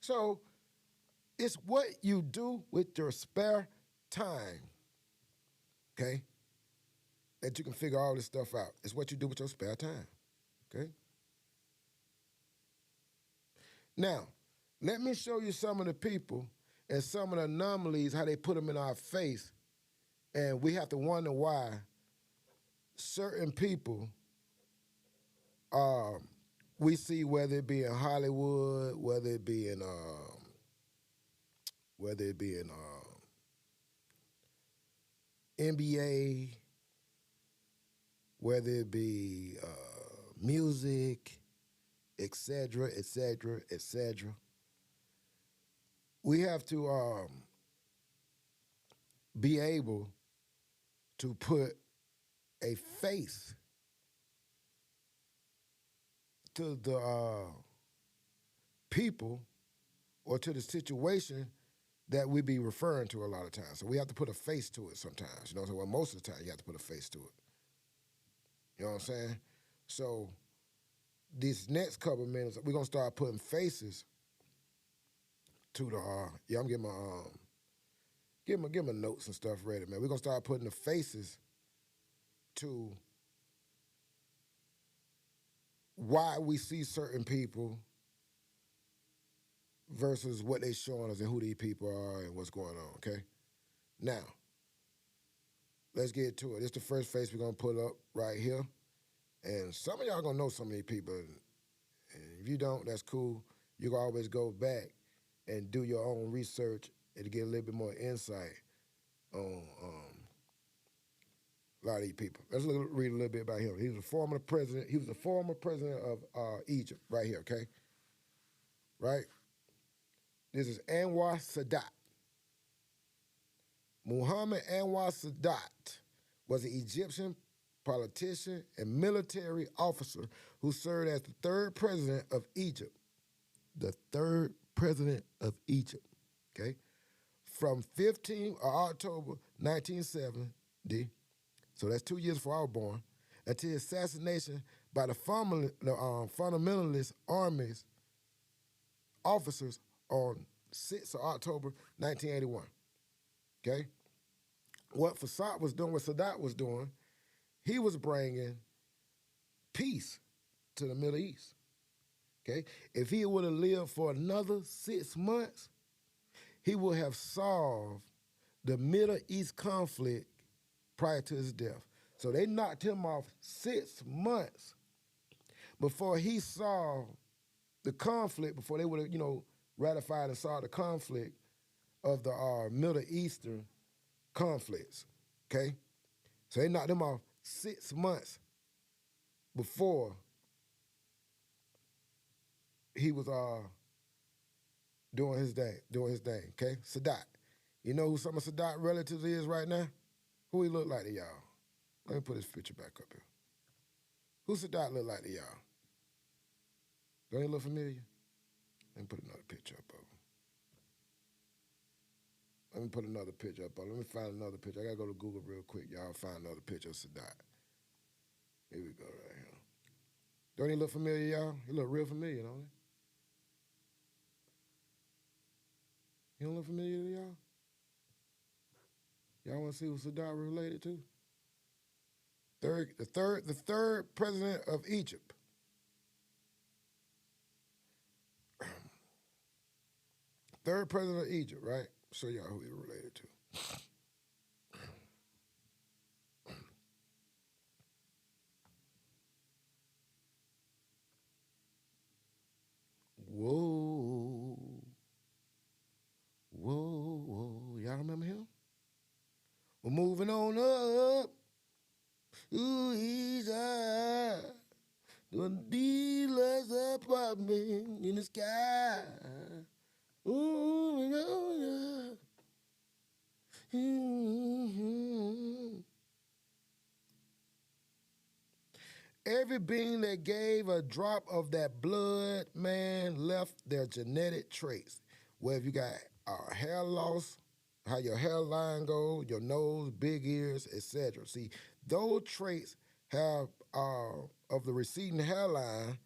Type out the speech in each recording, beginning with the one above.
So it's what you do with your spare time, okay, that you can figure all this stuff out. It's what you do with your spare time, okay? Now, let me show you some of the people and some of the anomalies, how they put them in our face, and we have to wonder why certain people we see, whether it be in Hollywood, whether it be in NBA, whether it be music, etc., etc., etc. We have to be able to put a face to the people or to the situation that we be referring to a lot of times. So we have to put a face to it sometimes. You know what I'm saying? Well, most of the time you have to put a face to it. You know what I'm saying? So these next couple of minutes, we're going to start putting faces to the, I'm getting my, get my notes and stuff ready, man. We're going to start putting the faces to why we see certain people versus what they showing us and who these people are and what's going on, okay? Now, let's get to it. This is the first face we're going to put up right here. And some of y'all going to know some of these people. And if you don't, that's cool. You can always go back and do your own research and to get a little bit more insight on a lot of these people. Let's read a little bit about him. He was a former president. He was the former president of Egypt, right here, okay? Right? This is Anwar Sadat. Muhammad Anwar Sadat was an Egyptian politician and military officer who served as the third president of Egypt. The third president of Egypt, okay? From October 1970, so that's 2 years before I was born, until his assassination by the fundamentalist army's officers on 6th of October 1981. Okay? What Sadat was doing, he was bringing peace to the Middle East. Okay? If he would have lived for another 6 months, he would have solved the Middle East conflict prior to his death. So they knocked him off 6 months before he solved the conflict, before they would have, ratified and solved the conflict of the Middle Eastern conflicts, okay? So they knocked him off 6 months before he was doing his thing, okay? Sadat. You know who some of Sadat relatives is right now? Who he look like to y'all? Let me put his picture back up here. Who Sadat look like to y'all? Don't he look familiar? Let me put another picture up of him. Let me put another picture up of him. Let me find another picture. I gotta go to Google real quick, y'all. Find another picture of Sadat. Here we go right here. Don't he look familiar, y'all? He look real familiar, don't he? He don't look familiar to y'all? Y'all want to see who Sadat related to? The third president of Egypt. Third president of Egypt, right? Show y'all who he related to. Whoa. Whoa, whoa. Y'all remember him? We're moving on up. Ooh, he's high. The dealer's apartment in the sky. Ooh, yeah. Mm-hmm. Every being that gave a drop of that blood, man, left their genetic traits. Whether you got hair loss, how your hairline goes, your nose, big ears, etc. See, those traits have, of the receding hairline,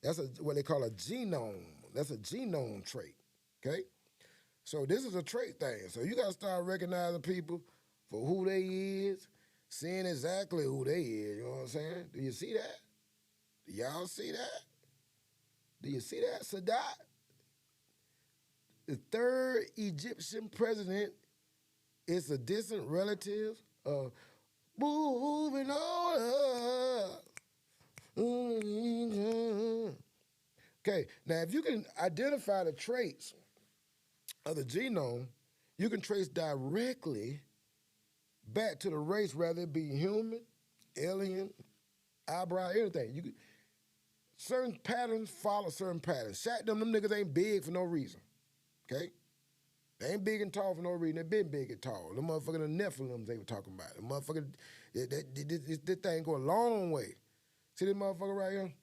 that's what they call a genome. That's a genome trait, Okay? So this is a trait thing. So you gotta start recognizing people for who they is, seeing exactly who they is, you know what I'm saying? Do you see that? Do y'all see that? Do you see that? Sadat, the third Egyptian president, is a distant relative of moving on up. Okay, now if you can identify the traits of the genome, you can trace directly back to the race, whether it be human, alien, eyebrow, anything. Certain patterns follow certain patterns. Shaq them niggas ain't big for no reason. Okay? They ain't big and tall for no reason. They been big and tall. The motherfucking Nephilims they were talking about. The motherfucker, this thing go a long way. See this motherfucker right here?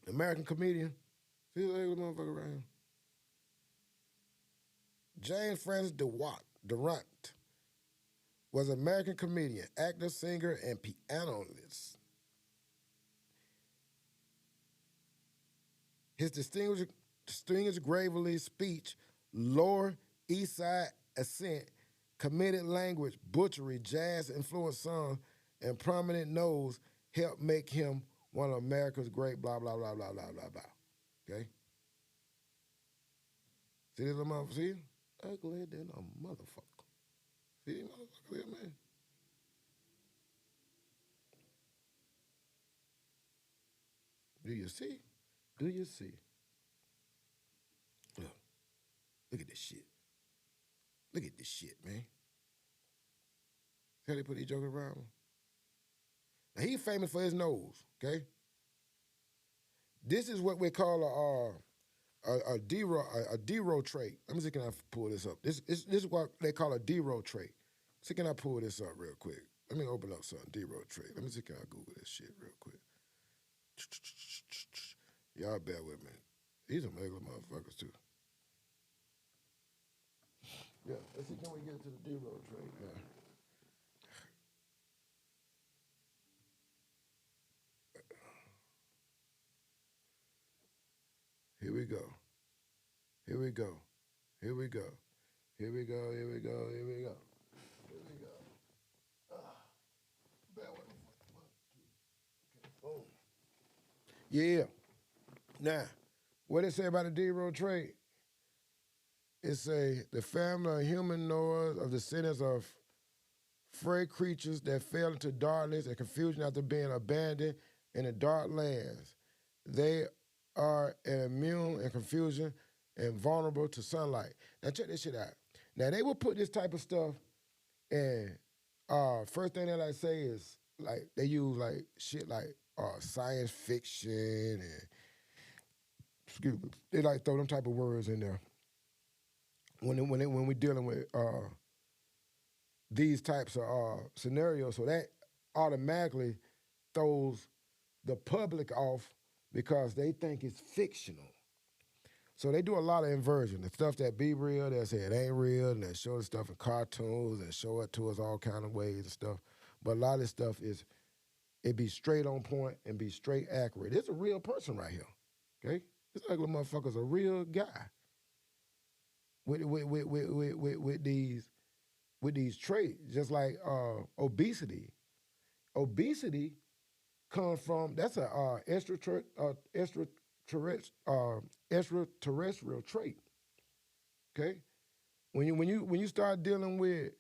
The American comedian. See this motherfucker right here? James Francis Durant was an American comedian, actor, singer, and pianist. His distinguished gravely speech, Lower East Side accent, committed language, butchery, jazz-influenced song, and prominent nose helped make him one of America's great blah, blah, blah, blah, blah, blah, blah. Okay? See this little motherfucker? See him? Ugly than a motherfucker. See this motherfucker there, man? Do you see? Do you see? Look at this shit. Look at this shit, man. See how they put these jokers around him? Now, he's famous for his nose, okay? This is what we call a D-row trait. Let me see, can I pull this up? This is what they call a D-row trait. See, can I pull this up real quick? Let me open up something, D-row trait. Let me see, can I Google this shit real quick? Y'all bear with me. These are regular motherfuckers, too. Yeah, let's see, can we get to the D-row trait now? Here we go. Here we go. Here we go. Here we go. Here we go. Here we go. Here we go. Bear with me. 1, 2. Okay. Boom. Yeah. Now, what it say about the D-row trait? It say the family of humanoids of descendants of frail creatures that fell into darkness and confusion after being abandoned in the dark lands. They are immune and confusion and vulnerable to sunlight. Now check this shit out. Now they will put this type of stuff in. First thing they like say is like they use like shit like science fiction and excuse me. They like throw them type of words in there when we're dealing with these types of scenarios. So that automatically throws the public off because they think it's fictional. So they do a lot of inversion. The stuff that be real, they say it ain't real, and they show the stuff in cartoons and show it to us all kind of ways and stuff. But a lot of this stuff it be straight on point and be straight accurate. It's a real person right here, okay? This ugly motherfucker's a real guy with these traits, just like obesity. Obesity comes from, that's a extraterrestrial trait. Okay, when you start dealing with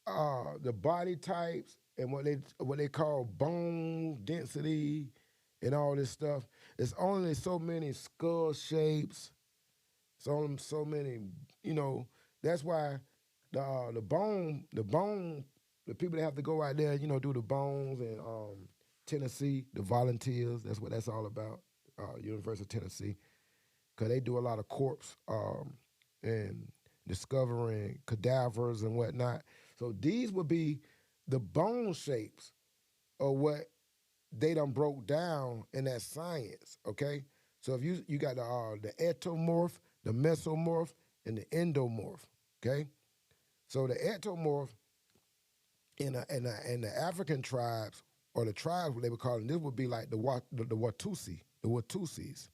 the body types and what they call bone density and all this stuff, it's only so many skull shapes. It's only so many, That's why the people that have to go out there, do the bones in Tennessee, the volunteers. That's what that's all about. University of Tennessee, because they do a lot of corpse and discovering cadavers and whatnot. So these would be the bone shapes of what they done broke down in that science. Okay, so if you got the ectomorph, the mesomorph, and the endomorph. Okay, so the ectomorph in the African tribes, or the tribes, what they would call them, this would be like the Watusi, the Watusis.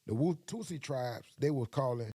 The Tutsi tribes, they were calling